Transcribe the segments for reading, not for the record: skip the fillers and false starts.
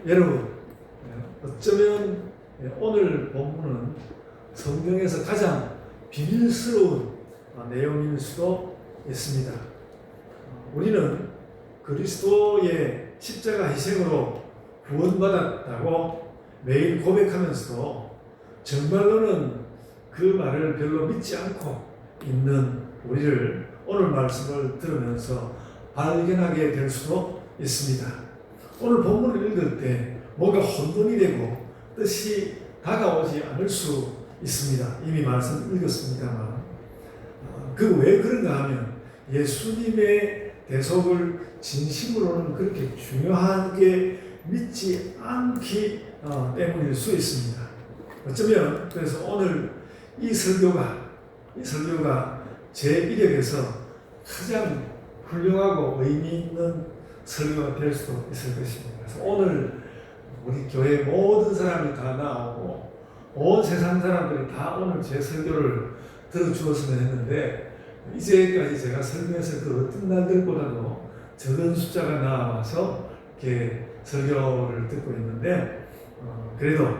여러분, 어쩌면 오늘 본문은 성경에서 가장 비밀스러운 내용일 수도 있습니다. 우리는 그리스도의 십자가 희생으로 구원받았다고 매일 고백하면서도 정말로는 그 말을 별로 믿지 않고 있는 우리를 오늘 말씀을 들으면서 발견하게 될 수도 있습니다. 오늘 본문을 읽을 때 뭔가 혼돈이 되고 뜻이 다가오지 않을 수 있습니다. 이미 말씀 읽었습니다만 그 왜 그런가 하면 예수님의 대속을 진심으로는 그렇게 중요하게 믿지 않기 때문일 수 있습니다. 어쩌면 그래서 오늘 이 설교가 제 이력에서 가장 훌륭하고 의미 있는 설교가 될 수도 있을 것입니다. 그래서 오늘 우리 교회 모든 사람이 다 나오고 온 세상 사람들이 다 오늘 제 설교를 들어주었으면 했는데 이제까지 제가 설교했을 그 어떤 날들보다도 적은 숫자가 나와서 이렇게 설교를 듣고 있는데 그래도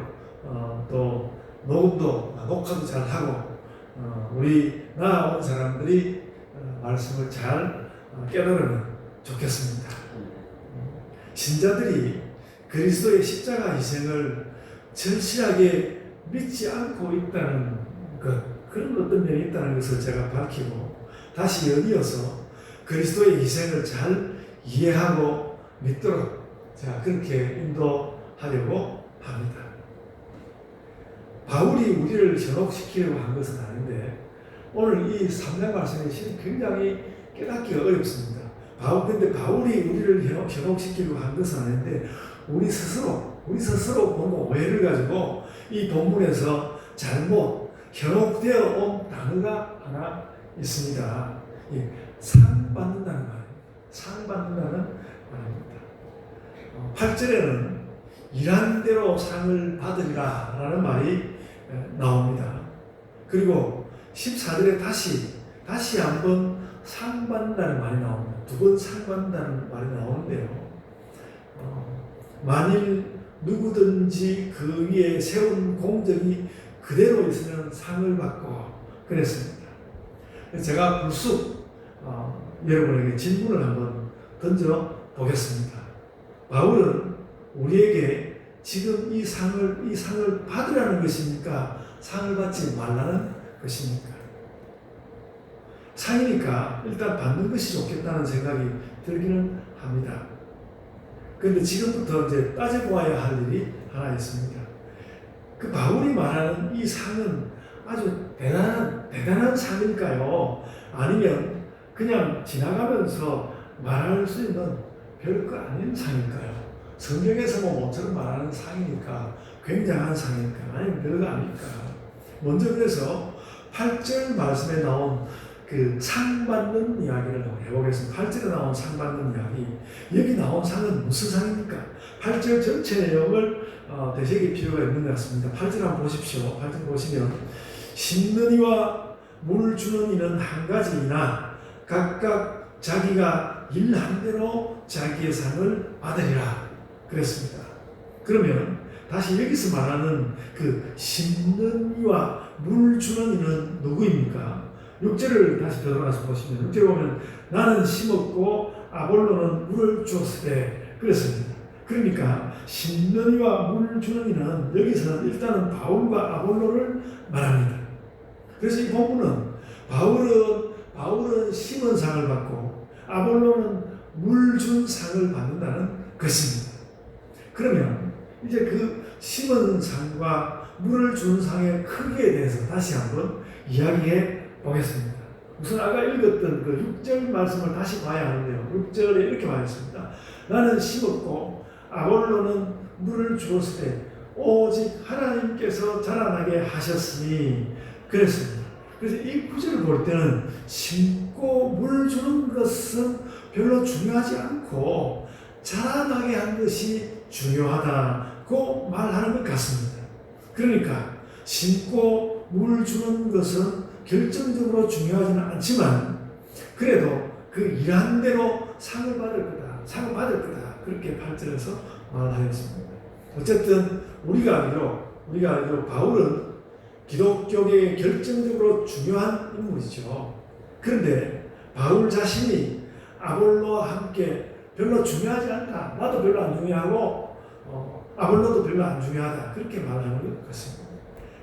또 녹화도 잘 하고 우리 나온 사람들이 말씀을 잘 깨달으면 좋겠습니다. 신자들이 그리스도의 십자가 희생을 절실하게 믿지 않고 있다는 것, 그런 어떤 면이 있다는 것을 제가 밝히고 다시 연이어서 그리스도의 희생을 잘 이해하고 믿도록 제가 그렇게 인도하려고 합니다. 바울이 우리를 현혹시키려고 한 것은 아닌데 오늘 이 3장 말씀이 굉장히 깨닫기가 어렵습니다. 근데 바울이 우리를 현혹시키려고 한 것은 아닌데 우리 스스로 보는 오해를 가지고 이 본문에서 잘못 현혹되어 온 단어가 하나 있습니다. 상받는다는 말입니다. 상받는다는 말입니다. 8절에는 일한 대로 상을 받으리라 라는 말이 나옵니다. 그리고 14절에 다시 한번 상받는다는 말이 나옵니다. 두 번 상받는다는 말이 나오는데요. 만일 누구든지 그 위에 세운 공적이 그대로 있으면 상을 받고 그랬습니다. 제가 불쑥 여러분에게 질문을 한번 던져 보겠습니다. 바울은 우리에게 지금 이 상을 받으라는 것입니까? 상을 받지 말라는 것입니까? 상이니까 일단 받는 것이 좋겠다는 생각이 들기는 합니다. 그런데 지금부터 이제 따져보아야 할 일이 하나 있습니다. 그 바울이 말하는 이 상은 아주 대단한 상일까요? 아니면 그냥 지나가면서 말할 수 있는 별거 아닌 상일까요? 성경에서 모처럼 말하는 상이니까 굉장한 상일까? 아니면 별거 아닐까? 먼저 그래서 8절 말씀에 나온 그 상 받는 이야기를 해보겠습니다. 8절에 나온 상 받는 이야기. 여기 나온 상은 무슨 상입니까? 8절 전체 내용을 되새길 필요가 있는 것 같습니다. 8절 한번 보십시오. 8절 보시면 심는 이와 물 주는 이는 한 가지이나 각각 자기가 일한 대로 자기의 상을 받으리라 그랬습니다. 그러면 다시 여기서 말하는 그 심는 이와 물 주는 이는 누구입니까? 6절을 다시 들어가서 보시면 6절에 보면 나는 심었고 아볼로는 물을 주었을 때 그랬습니다. 그러니까 심는 이와 물 주는 이는 여기서는 일단은 바울과 아볼로를 말합니다. 그래서 이 본문은 바울은 심은 상을 받고 아볼로는 물 준 상을 받는다는 것입니다. 그러면 이제 그 심은 상과 물을 준 상의 크기에 대해서 다시 한번 이야기해 보겠습니다. 우선 아까 읽었던 그 6절 말씀을 다시 봐야 하는데요. 6절에 이렇게 말했습니다. 나는 심었고 아볼로는 물을 주었을 때 오직 하나님께서 자라나게 하셨으니 그랬습니다. 그래서 이 구절을 볼 때는 심고 물 주는 것은 별로 중요하지 않고 자라나게 한 것이 중요하다고 말하는 것 같습니다. 그러니까 심고 물 주는 것은 결정적으로 중요하지는 않지만 그래도 그 일한 대로 상을 받을 거다. 그렇게 8절에서 말하였습니다. 어쨌든 우리가 알기로 바울은 기독교계에 결정적으로 중요한 인물이죠. 그런데 바울 자신이 아볼로와 함께 별로 중요하지 않다. 나도 별로 안 중요하고 아볼로도 별로 안 중요하다. 그렇게 말하는 것입니다.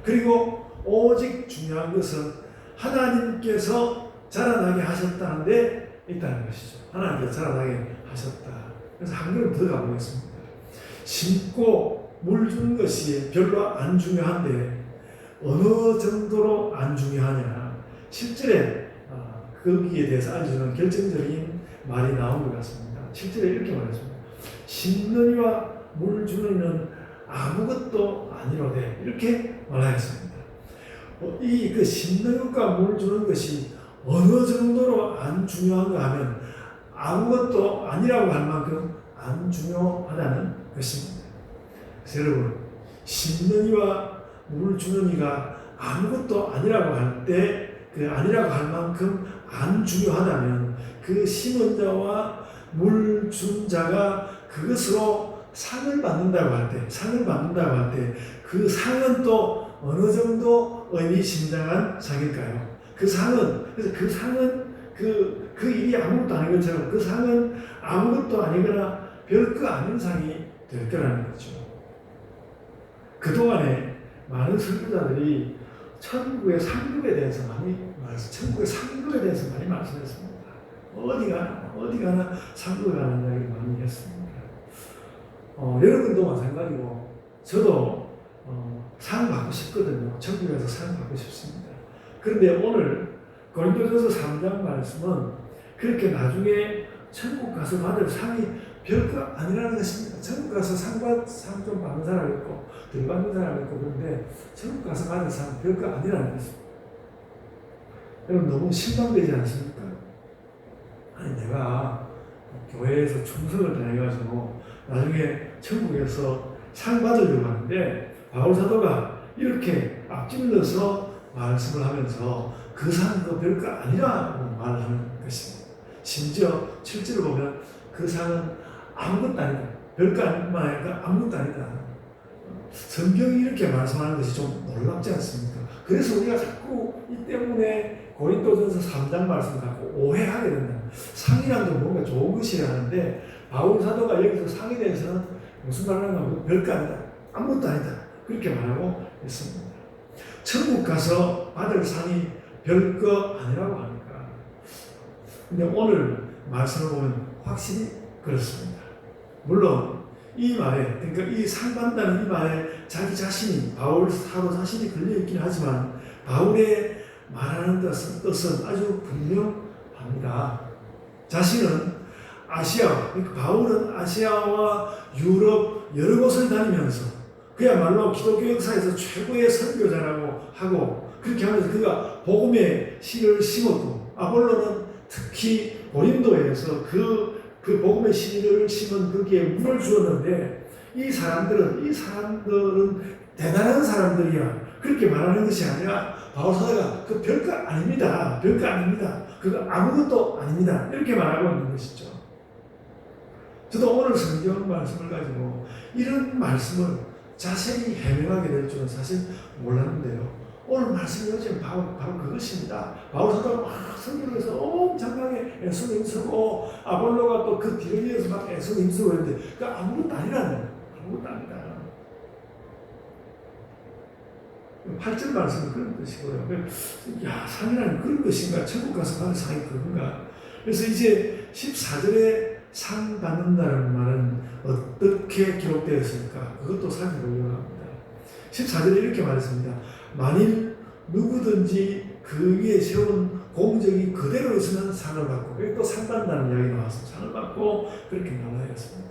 그리고 오직 중요한 것은 하나님께서 자라나게 하셨다는 데 있다는 것이죠. 하나님께서 자라나게 하셨다. 그래서 한 걸음 더 가보겠습니다. 심고 물 주는 것이 별로 안 중요한데 어느 정도로 안 중요하냐. 10절에 거기에 대해서 알려주는 결정적인 말이 나온 것 같습니다. 7절에 이렇게 말했습니다. 심는 이와 물 주는 이는 아무것도 아니로되 이렇게 말하였습니다. 이 심는 것과 물 주는 것이 어느 정도로 안 중요한가 하면 아무것도 아니라고 할 만큼 안 중요하다는 것입니다. 그래서 여러분, 심는 이와 물 주는 이가 아무것도 아니라고 할 때 그 아니라고 할 만큼 안 중요하다면 그 심은 자와 물 준 자가 그것으로 상을 받는다고 할 때 그 상은 또 어느 정도 의미심장한 상일까요? 그래서 그 상은 그 일이 아무것도 아닌 것처럼 그 상은 아무것도 아니거나 별거 아닌 상이 될 거라는 거죠. 그동안에 많은 설교자들이 천국의 상급에 대해서 많이 말씀했습니다. 어디 가나 상급에 가는 이야기를 많이 했습니다. 여러분도 마찬가지고 저도 상 받고 싶거든요. 천국에서 상 받고 싶습니다. 그런데 오늘 고린도전서 3장 말씀은 그렇게 나중에 천국 가서 받을 상이 별거 아니라는 것입니다. 천국 가서 상 좀 받는 사람이 있고 덜 받는 사람이 있고 그런데 천국 가서 받을 상 별거 아니라는 것입니다. 여러분 너무 실망되지 않습니까? 아니 내가 교회에서 충성을 다해가지고 나중에 천국에서 상 받으려고 하는데 바울 사도가 이렇게 앞질러서 말씀을 하면서 그 상도 별거 아니라고 말하는 것입니다. 심지어 7절을 보면 그 상은 아무것도 아니다. 별거 아니니까 아무것도 아니다. 성경이 이렇게 말씀하는 것이 좀 놀랍지 않습니까? 그래서 우리가 자꾸 이 때문에 고린도전서 3장 말씀을 갖고 오해하게 된다. 상이란 건 뭔가 좋은 것이라 하는데 바울 사도가 여기서 상에 대해서는 무슨 말을 하냐면 별거 아니다. 아무것도 아니다. 그렇게 말하고 있습니다. 천국 가서 받을 상이 별거 아니라고 하니까. 근데 오늘 말씀을 보면 확실히 그렇습니다. 물론 이 말에, 그러니까 이 상 받는다는 이 말에 자기 자신이, 바울 사도 자신이 걸려있긴 하지만 바울의 말하는 뜻은 아주 분명합니다. 자신은 아시아, 그러니까 바울은 아시아와 유럽 여러 곳을 다니면서 그야말로 기독교 역사에서 최고의 선교자라고 하고 그렇게 하면서 그가 복음의 씨를 심었고 아볼로는 특히 고린도에서 그 복음의 씨를 심은 거기에 물을 주었는데 이 사람들은 대단한 사람들이야. 그렇게 말하는 것이 아니라 바울 사도가 그 별거 아닙니다. 그거 아무것도 아닙니다. 이렇게 말하고 있는 것이죠. 저도 오늘 성경 말씀을 가지고 이런 말씀을 자세히 해명하게 될 줄은 사실 몰랐는데요. 오늘 말씀이 요즘 바로 그것입니다. 바울 사도가 막 성경에서 엄청나게 애쓰고 힘쓰고 아볼로가 또 그 뒤를 이어서 막 애쓰고 힘쓰고 했는데 그 아무것도 아니라는 아무것도 아니다. 8절 말씀은 그런 것이고요. 야, 상이라는 그런 것인가? 천국 가서 받을 상이 그런가? 그래서 이제 14절에 상 받는다는 말은 어떻게 기록되었을까? 그것도 살펴보려고 합니다. 14절에 이렇게 말했습니다. 만일 누구든지 그 위에 세운 공적이 그대로 있으면 상을 받고, 여기 또 상 받는다는 이야기 나와서 상을 받고 그렇게 말하였습니다.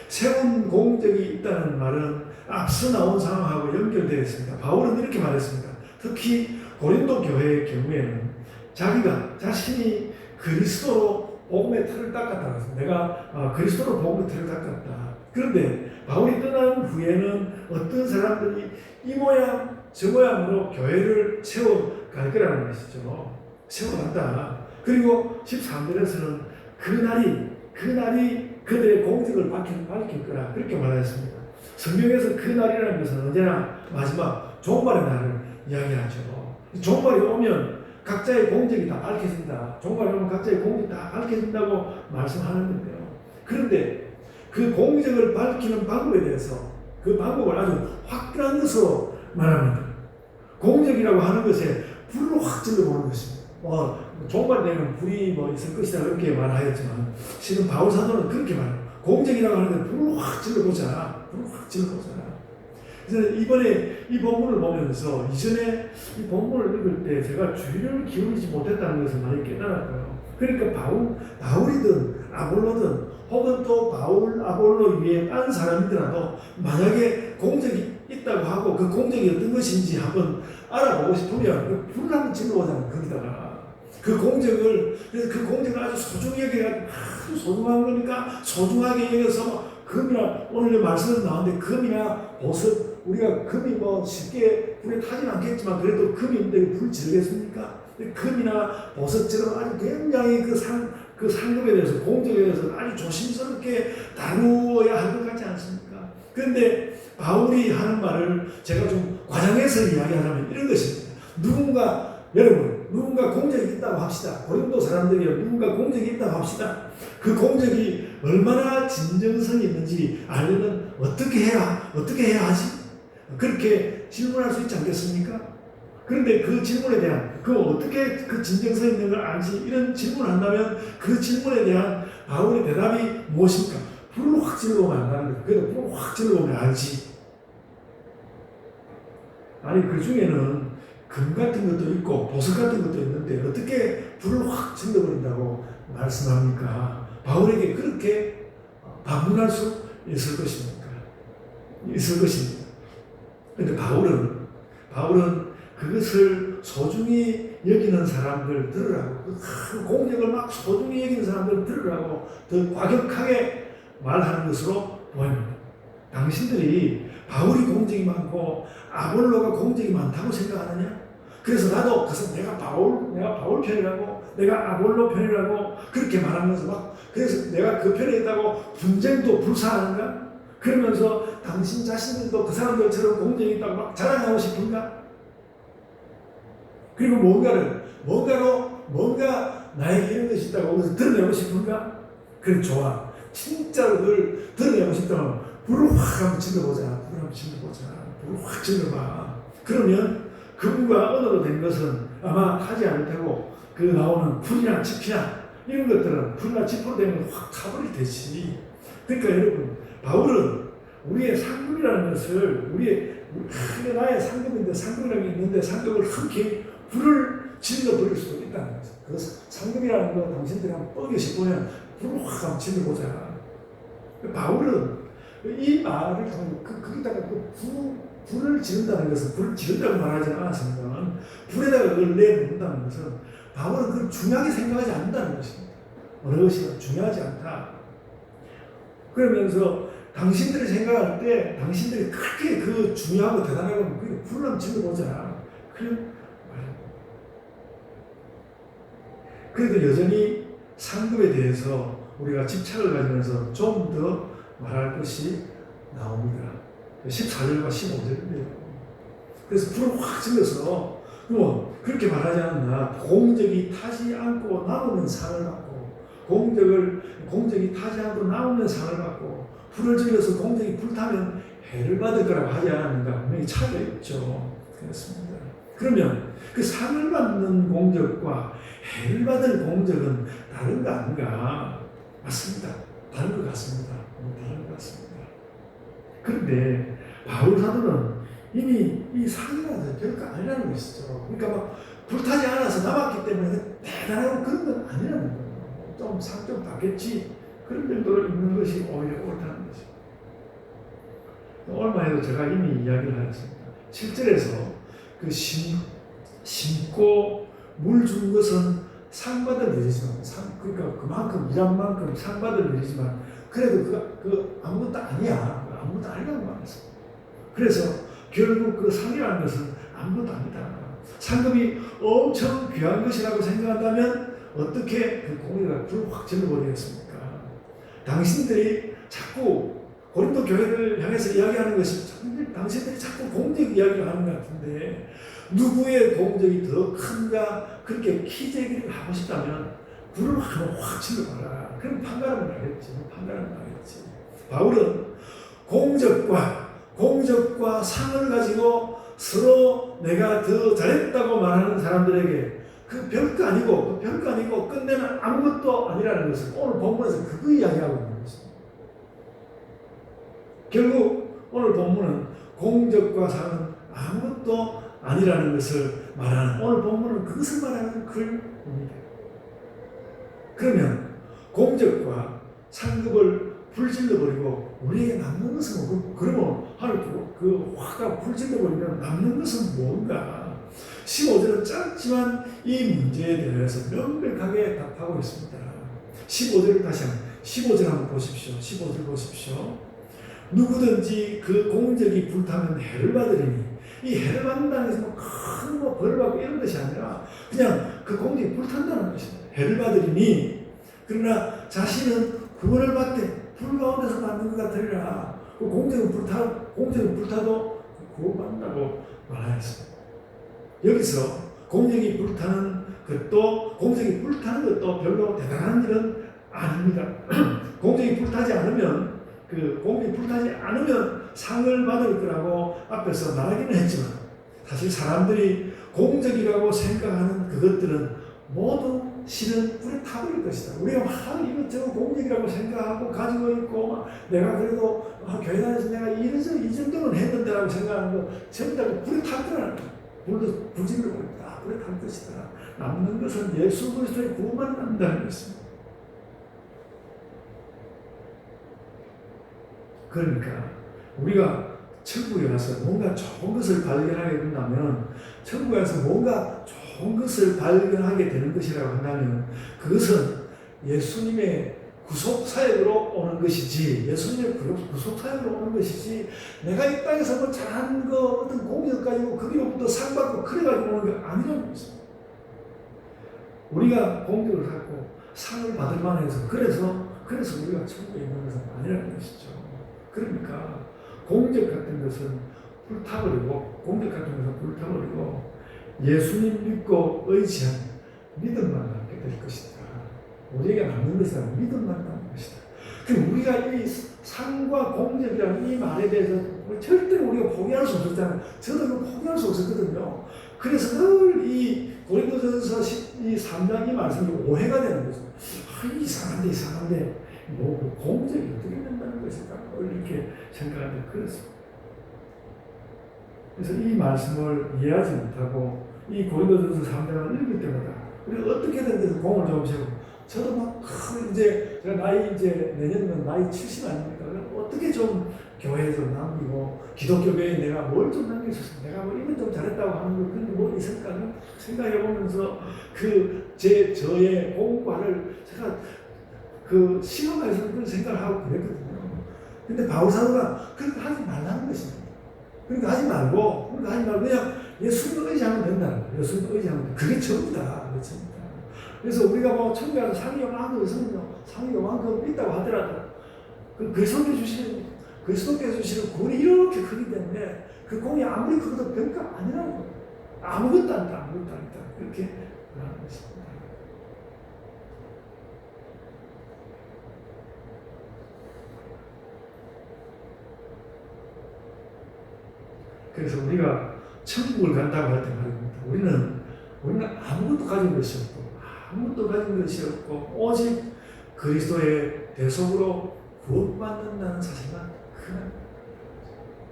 세운 공적이 있다는 말은 앞서 나온 상황하고 연결되어 있습니다. 바울은 이렇게 말했습니다. 특히 고린도 교회의 경우에는 자신이 그리스도로 복음의 틀을 닦았다고 했습니다. 내가 그리스도로 복음의 틀을 닦았다. 그런데 바울이 떠난 후에는 어떤 사람들이 이 모양 저 모양으로 교회를 세워갈 거라는 것이죠. 세워간다. 그리고 13절에서는 그 날이 그들의 공적을 밝힐 거라 그렇게 말하였습니다. 성경에서 그 날이라는 것은 언제나 마지막 종말의 날을 이야기하죠. 종말이 오면 각자의 공적이 다 밝혀진다. 종말이 오면 각자의 공적이 다 밝혀진다고 말씀하는 건데요. 그런데 그 공적을 밝히는 방법에 대해서 그 방법을 아주 확실한 것으로 말합니다. 공적이라고 하는 것에 불로 확 질러보는 것입니다. 종말 되면 불이 있을 것이다 그렇게 말하였지만 지금 바울 사도는 그렇게 말합니다. 공적이라고 하는 데 불로 확 질러보자. 불로 확 질러보자. 그래서 이번에 이 본문을 보면서 이전에 이 본문을 읽을 때 제가 주의를 기울이지 못했다는 것을 많이 깨달았고요. 그러니까 바울이든 아볼로든 혹은 또 바울, 아볼로 위에 딴 사람이더라도 만약에 공적이 있다고 하고 그 공적이 어떤 것인지 한번 알아보고 싶으면 그 불을 한번 질러보자는 거기다가 그 공적을 아주 소중히 여겨가지고 아주 소중한 거니까 소중하게 여겨서 금이나 오늘 말씀에서 나오는데 금이나 보석 우리가 금이 쉽게 불에 타진 않겠지만 그래도 금인데 불 지르겠습니까? 금이나 보석처럼 아주 굉장히 그 상급에 대해서 공적에 대해서 아주 조심스럽게 다루어야 할 것 같지 않습니까? 그런데 바울이 하는 말을 제가 좀 과장해서 이야기하자면 이런 것입니다. 누군가 공적이 있다고 합시다. 고린도 사람들이요. 누군가 공적이 있다고 합시다. 그 공적이 얼마나 진정성이 있는지 알려면 어떻게 해야 하지? 그렇게 질문할 수 있지 않겠습니까? 그런데 그 질문에 대한 어떻게 그 진정성 있는 걸 알지? 이런 질문을 한다면 그 질문에 대한 바울의 대답이 무엇입니까? 불을 확 질러보면 안다는 거예요. 그래도 불을 확 질러보면 알지. 아니 그 중에는 금 같은 것도 있고 보석 같은 것도 있는데 어떻게 불을 확 질러버린다고 말씀합니까? 바울에게 그렇게 반문할 수 있을 것입니까? 있을 것입니다. 그런데 바울은 그것을 소중히 여기는 사람들 들으라고 그 공적을 막 소중히 여기는 사람들 들으라고 더 과격하게 말하는 것으로 보입니다. 당신들이 바울이 공적이 많고 아볼로가 공적이 많다고 생각하느냐? 그래서 나도 내가 바울 편이라고 내가 아볼로 편이라고 그렇게 말하면서 그래서 내가 그 편에 있다고 분쟁도 불사하는가? 그러면서 당신 자신들도 그 사람들처럼 공적이 있다고 막 자랑하고 싶은가? 그리고 뭔가 나에게 이런 것이 있다고 그래서 드러내고 싶은가? 그래 좋아. 진짜로 그걸 드러내고 싶다면 불을 확 한번 질러보자. 불을 확 질러봐. 그러면 금과 은으로 된 것은 아마 타지 않을 테고 그 나오는 풀이나 짚이나 이런 것들은 풀이나 짚으로 된 건 확 타버릴 테지. 그러니까 여러분 바울은 우리의 상급이라는 것을 나의 상급인데 상급이라는 게 있는데 상급을 흔히 불을 질러버릴 수도 있다는 거죠. 그래서 상급이라는 거 당신들이 한번 뻐겨시 보면 불을 확 한번 질러보자. 바울은 이 말을 통해 거기다가 불을 지른다는 것은 불을 지른다고 말하지 않았습니다만 불에다가 그걸 내놓는다는 것은 바울은 그걸 중요하게 생각하지 않는다는 것입니다. 어느 것이 중요하지 않다. 그러면서 당신들이 생각할 때 당신들이 그렇게 그 중요하고 대단하고 불을 한번 질러보자. 그래도 여전히 상급에 대해서 우리가 집착을 가지면서 좀 더 말할 것이 나옵니다. 14절과 15절인데요. 그래서 불을 확 질러서 그렇게 말하지 않았나? 공적이 타지 않고 남으면 상을 받고 공적이 타지 않고 남으면 상을 받고 불을 질러서 공적이 불타면 해를 받을 거라고 하지 않았는가? 분명히 차이가 있죠. 그렇습니다. 그러면 그 상을 받는 공적과 해를 받을 공적은 다른가 아닌가? 맞습니다. 다른 것 같습니다. 그런데 바울 사도는 이미 이 상이라는 별거 아니라는 것이죠. 그러니까 불타지 않아서 남았기 때문에 대단하고 그런 건 아니라는 거예요. 좀 상 좀 받겠지. 그런 정도로 있는 것이 오히려 옳다는 것이죠. 얼마에도 제가 이미 이야기를 하였습니다. 7절에서 그 심고 물 준 것은 상 받을 일이지만 그러니까 그만큼 일한 만큼 상 받을 일이지만 그래도 그 아무것도 아니야. 아무것도 아니라고 말했습니다. 그래서 결국 그 상이라는 것은 아무것도 아니다. 상급이 엄청 귀한 것이라고 생각한다면 어떻게 그 공의가 불을 확 질러버리겠습니까? 당신들이 자꾸 고린도 교회를 향해서 이야기하는 것이 당신들이 자꾸 공적 이야기를 하는 것 같은데 누구의 공적이 더 큰가 그렇게 키재기를 하고 싶다면 불을 한번 확 질러봐라. 그럼 판가름을 하겠지. 바울은 공적과 상을 가지고 서로 내가 더 잘했다고 말하는 사람들에게 그 별거 아니고 끝내는 아무것도 아니라는 것을 오늘 본문에서 그거 이야기하고 있는 것입니다. 결국 오늘 본문은 공적과 상은 아무것도 아니라는 것을 말하는 오늘 본문은 그것을 말하는 글입니다. 그러면 공적과 상급을 불질러버리고 우리에게 남는 것은 뭐 그러면 하나님 그 화가 불질러버리면 남는 것은 뭔가 15절은 짧지만 이 문제에 대해서 명백하게 답하고 있습니다. 15절을 다시 한번 15절 한번 보십시오. 15절 보십시오. 누구든지 그 공적이 불타면 해를 받으리니 이 해를 받는다는 것은 큰 벌을 받고 이런 것이 아니라 그냥 그 공적이 불탄다는 것입니다. 해를 받으리니 그러나 자신은 구원을 받되 불 가운데서 받는 것 같으리라. 그 공적은 불타도 구원받는다고 말하였습니다. 여기서 공적이 불타는 것도 별로 대단한 일은 아닙니다. 공적이 불타지 않으면 상을 받을 거라고 앞에서 말하기는 했지만 사실 사람들이 공적이라고 생각하는 그것들은 모두 실은 불에 타버릴 것이다. 우리가 막 이것저것 공적이라고 생각하고 가지고 있고 내가 그래도 교회 다녀서 내가 이 정도는 했는데라고 생각하는 거 전부 다 불에 탈 거라는 거야. 불도 불질러 버린다. 불에 탈 것이다. 남는 것은 예수 그리스도의 구원만 남는다는 것입니다. 그러니까 우리가 천국에 가서 뭔가 좋은 것을 발견하게 된다면 천국에 가서 뭔가 좋은 것을 발견하게 되는 것이라고 한다면 그것은 예수님의 구속사역으로 오는 것이지 예수님의 구속사역으로 오는 것이지 내가 이 땅에서 뭐 잘한 거 어떤 공격 가지고 거기로부터 상 받고 그래가지고 오는 게 아니라는 것입니다. 우리가 공격을 갖고 상을 받을 만해서 그래서 우리가 천국에 있는 것은 아니라는 것이죠. 그러니까 공적 같은 것은 불타버리고 예수님 믿고 의지한 믿음만 남게 될 것이다. 우리에게 남는 것은 믿음만 남는 것이다. 그럼 우리가 이 상과 공적이라는 이 말에 대해서 절대로 우리가 포기할 수 없었잖아요. 저도 이거 포기할 수 없었거든요. 그래서 늘 이 고린도전서 3장 이 말씀이 오해가 되는 거죠. 이상한데 뭐 공적이 어떻게 된다는 것일까? 이렇게 생각하는데 그렇습니다. 그래서 이 말씀을 이해하지 못하고 이 고린도전서 3장을 읽을 때마다 우리가 어떻게든 그래서 공을 좀 세우고 저도 막 제가 나이 내년이면 나이 70 아닙니까? 어떻게 좀 교회에 좀 남기고 기독교 교회에 내가 뭘 좀 남길 수 있어? 내가 뭐 이건 좀 잘했다고 하는 거 근데 뭐 있을까? 생각해 보면서 저의 공부를 제가 시험에서 그런 생각을 하고 그랬거든요. 근데 바울 사도가 그렇게 하지 말라는 것입니다. 그러니까 하지 말고 그냥 예수님을 의지하면 된다는 거예요. 예수님을 의지하면 된다. 그게 전부다. 그래서 우리가 뭐 천국에 가서 상이 요만큼 있다고 하더라도 그리스도께서 주시는 구원이 이렇게 크기 때문에 그 공이 아무리 크고도 별거 아니라는 거예요. 아무것도 아니다. 그렇게 말하는 것입니다. 그래서 우리가 천국을 간다고 할 때 말입니다. 우리는 아무것도 가진 것이 없고 오직 그리스도의 대속으로 구원받는다는 사실만 그냥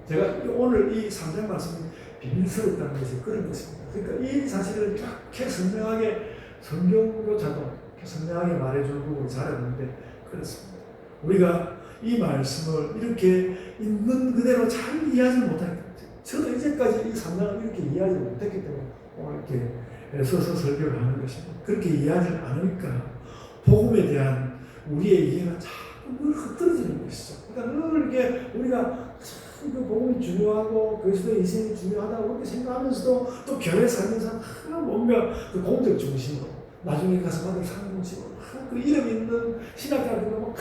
제가 오늘 이 3장 말씀이 비밀스럽다는 것이 그런 것입니다. 그러니까 이 사실을 이렇게 선명하게 성경교사도 선명하게 말해주는 부분을 잘했는데 그렇습니다. 우리가 이 말씀을 이렇게 있는 그대로 잘 이해하지 못하니까 저도 이제까지 이 3장을 이렇게 이해하지 못했기 때문에 오늘 이렇게 애써서 설교를 하는 것입니다. 그렇게 이해하지 않으니까 복음에 대한 우리의 이해가 자꾸 늘 흩어지는 것이죠. 그러니까 늘 이렇게 우리가 참 그 복음이 중요하고 그리스도의 인생이 중요하다고 그렇게 생각하면서도 또 교회 살면서 뭔가 그 공적 중심으로 나중에 가서 받을 상 중심으로 그 이름 있는 신학자들은 뭐,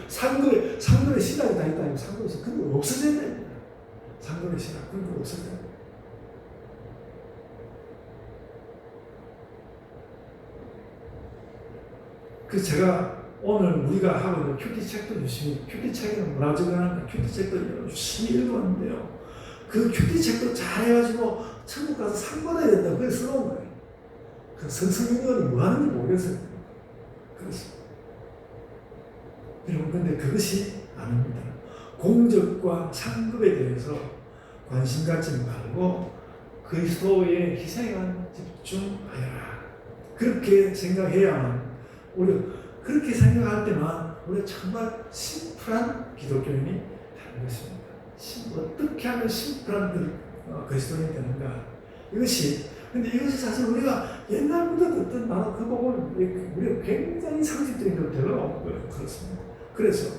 상급의 신학이 다 있다. 상급의 신학. 그거 없어져야 됩니다. 상급의 신학. 그거 없어져야 됩니다. 그 제가 오늘 우리가 하고 있는 큐티책도 열심히, 큐티책에는 뭐라고 적어놨나? 큐티책도 열심히 읽었는데요. 그 큐티책도 잘해가지고 천국 가서 상 받아야 된다고 그걸 써놓은 거예요. 그 성경이 뭐 하는지 모르겠어요. 그렇습니다. 여러분, 근데 그것이 아닙니다. 공적과 상급에 대해서 관심 갖지 말고 그리스도의 희생에 집중하여라. 그렇게 생각해야만, 우리가 그렇게 생각할 때만 우리가 정말 심플한 기독교인이 되는 것입니다. 어떻게 하면 심플한 그리스도인이 되는가? 근데 이것이 사실 우리가 옛날부터 듣던 나는 그 부분 우리가 굉장히 상식적인 걸 들어온 거예요. 그렇습니다. 그래서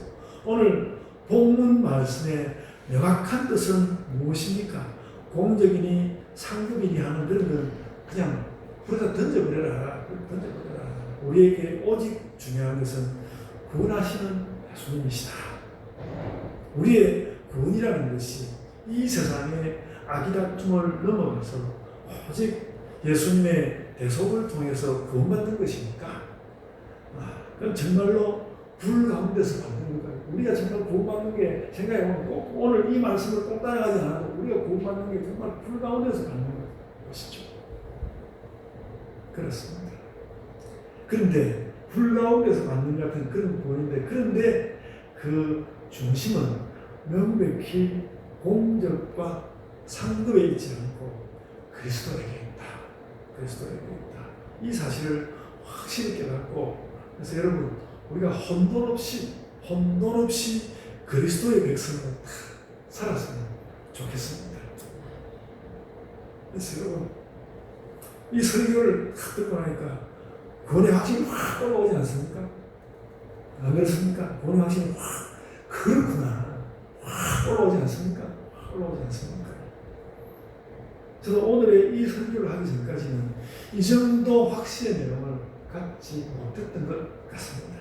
오늘 본문 말씀의 명확한 뜻은 무엇입니까? 공적이니 상급이니 하는 그런 건 그냥 불에다 던져버려라. 우리에게 오직 중요한 것은 구원하시는 예수님이시다. 우리의 구원이라는 것이 이 세상의 악이다툼을 넘어가서 오직 예수님의 대속을 통해서 구원받는 것이니까, 그럼 정말로 불 가운데서 받는 거예요. 우리가 정말 구원받는 게 생각해보면 꼭 오늘 이 말씀을 꼭 따라가지 않아도 우리가 구원받는 게 정말 불 가운데서 받는 것이죠. 그렇습니다. 그런데 불 가운데서 받는 같은 그런 구원인데, 그런데 그 중심은 명백히 공적과 상급에 있지 않고 그리스도에게 있다. 그리스도에게 있다. 이 사실을 확실히 깨닫고, 그래서 여러분, 우리가 혼돈 없이 그리스도의 백성으로 살았으면 좋겠습니다. 그래서 여러분, 이 설교를 딱 듣고 나니까 구원의 확신이 확 올라오지 않습니까? 안 그렇습니까? 구원의 확신이 확, 그렇구나, 확 올라오지 않습니까? 확 올라오지 않습니까? 저도 오늘의 이 설교를 하기 전까지는 이 정도 확신의 내용을 갖지 못했던 것 같습니다.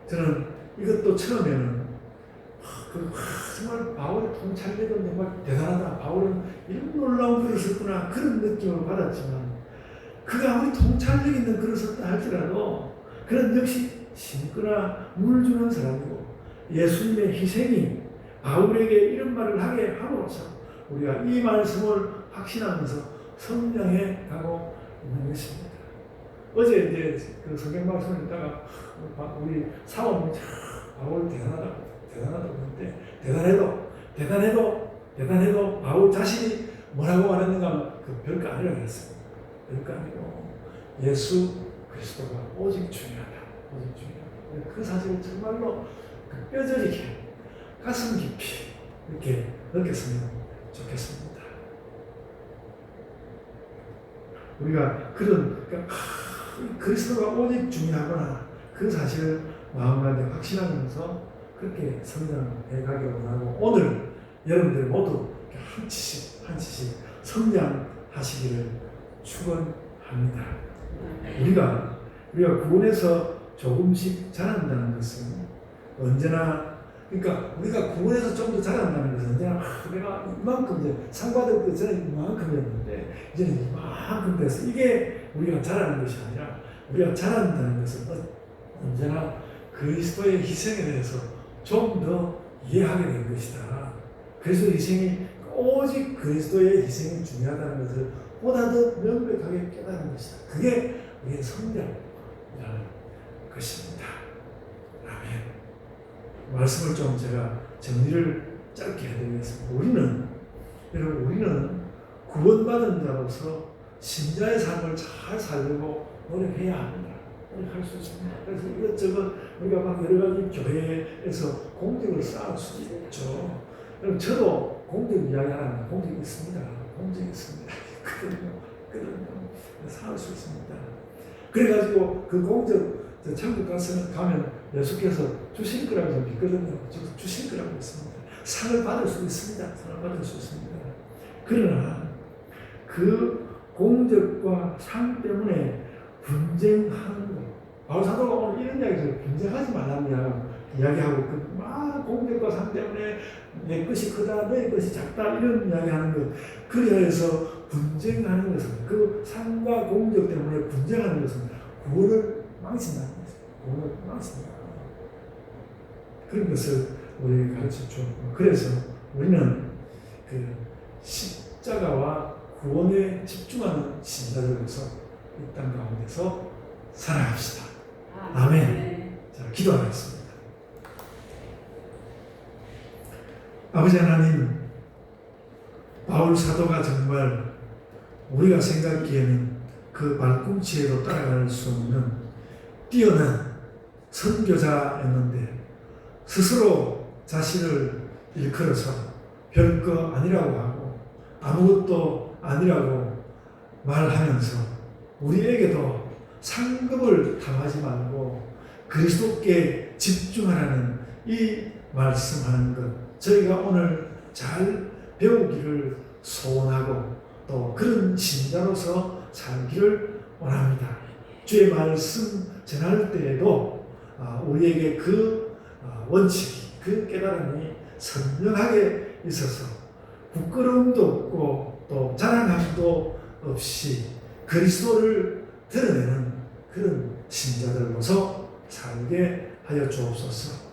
저는 이것도 처음에는 정말 바울의 통찰력은 정말 대단하다. 바울은 이런 놀라운 글을 썼구나. 그런 느낌을 받았지만, 그가 아무리 통찰력 있는 글을 썼다 할지라도 그는 역시 심거나 물 주는 사람이고, 예수님의 희생이 바울에게 이런 말을 하게 함으로써 우리가 이 말씀을 확신하면서 성장해 가고 있는 것입니다. 어제 이제 그 성경 말씀을 읽다가 우리 사모님이 바울 대단하다고 그랬는데, 대단해도 바울 자신이 뭐라고 말했는가 하면 그 별거 아니라고 했어요. 별거 아니고 예수 그리스도가 오직 중요하다. 그 사실을 정말로 뼈저리게 가슴 깊이 이렇게 느꼈으면 좋겠습니다. 우리가 그리스도가 오직 중요하구나, 그 사실을 마음가짐 확신하면서 그렇게 성장해 가기 원하고, 오늘 여러분들 모두 한 치씩 성장하시기를 축원합니다. 우리가 구원에서 조금씩 자란다는 것은 언제나, 그러니까 우리가 구원에서 좀 더 자란다는 것은 언제나 내가 이만큼 이제 상 받을 때 저는 이만큼이었는데 이제는 이만큼 돼서, 이게 우리가 자라는 것이 아니라, 우리가 자란다는 것은 언제나 그리스도의 희생에 대해서 좀 더 이해하게 된 것이다. 그리스도의 희생이, 오직 그리스도의 희생이 중요하다는 것을 보다 더 명백하게 깨달은 것이다. 그게 우리의 성장이라는 것입니다. 아멘. 말씀을 좀 제가 정리를 짧게 해드리겠습니다. 우리는 구원받은 자로서 신자의 삶을 잘 살려고 노력해야 합니다. 할 수 있습니다. 그래서 이것저것 우리가 막 여러 가지 교회에서 공적을 쌓을 수 있죠. 그럼 저도 공적 이야기 하나, 공적이 있습니다. 그거든요. 쌓을 수 있습니다. 그래가지고 그 공적, 천국 가면 예수께서 주실 거라고 믿거든요. 주실 거라고 믿습니다. 상을 받을 수 있습니다. 그러나 그 공적과 상 때문에 분쟁하는 것, 바울 사도가 오늘 이런 이야기를 분쟁하지 말라며 이야기하고 막 공격과 상 때문에 내 것이 크다, 내 것이 작다 이런 이야기하는 것. 그리하여서 분쟁하는 것은 그 상과 공격 때문에 분쟁하는 것은 구원을 망친다는 거죠. 구원을 망친다. 그런 것을 우리에게 가르쳐줘. 그래서 우리는 그 십자가와 구원에 집중하는 신자들로서 이 땅 가운데서 살아갑시다. 아멘. 자, 기도하겠습니다. 아버지 하나님, 바울 사도가 정말 우리가 생각기에는 그 발꿈치에도 따라갈 수 없는 뛰어난 선교자였는데 스스로 자신을 일컬어서 별거 아니라고 하고 아무것도 아니라고 말하면서 우리에게도 상급을 탐하지 말고 그리스도께 집중하라는 이 말씀하는 것 저희가 오늘 잘 배우기를 소원하고 또 그런 신자로서 살기를 원합니다. 주의 말씀 전할 때에도 우리에게 그 원칙이 그 깨달음이 선명하게 있어서 부끄러움도 없고 또 자랑함도 없이 그리스도를 드러내는 그런 신자들로서 살게 하여 주옵소서.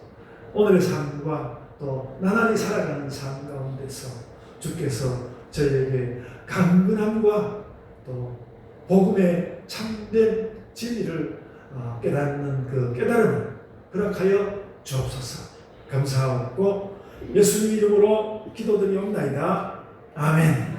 오늘의 삶과 또 나날이 살아가는 삶 가운데서 주께서 저희에게 강건함과 또 복음의 참된 진리를 깨닫는 그 깨달음을 허락하여 주옵소서. 감사하고 예수님 이름으로 기도드리옵나이다. 아멘.